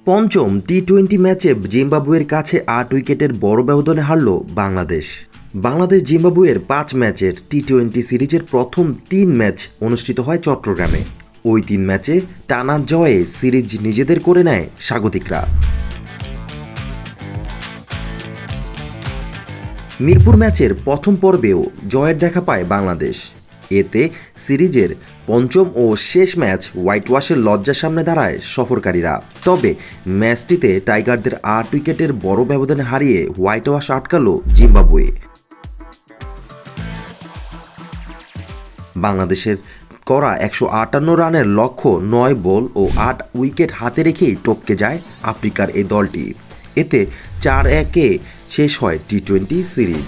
পঞ্চম টি-20 ম্যাচে জিম্বাবুয়ের কাছে ৮ উইকেটের বড় ব্যবধানে হারল বাংলাদেশ। বাংলাদেশ জিম্বাবুয়ের ৫ ম্যাচের টি-20 সিরিজের প্রথম ৩ ম্যাচ অনুষ্ঠিত হয় চট্টগ্রামে। ওই ৩ ম্যাচে টানা জয়ে সিরিজ নিজেদের করে নেয় স্বাগতিকরা। মিরপুর ম্যাচের প্রথম পর্বেও জয়ের দেখা পায় বাংলাদেশ। এতে সিরিজের পঞ্চম ও শেষ ম্যাচ হোয়াইট ওয়াশের লজ্জার সামনে দাঁড়ায় সফরকারীরা। তবে ম্যাচটিতে টাইগারদের ৮ উইকেটের বড় ব্যবধানে হারিয়ে হোয়াইট ওয়াশ আটকাল জিম্বাবুয়ে। বাংলাদেশের করা ১৫৮ রানের লক্ষ্য ৯ বল ও ৮ উইকেট হাতে রেখেই টপকে যায় আফ্রিকার এই দলটি। এতে ৪-১-এ শেষ হয় টি-20 সিরিজ।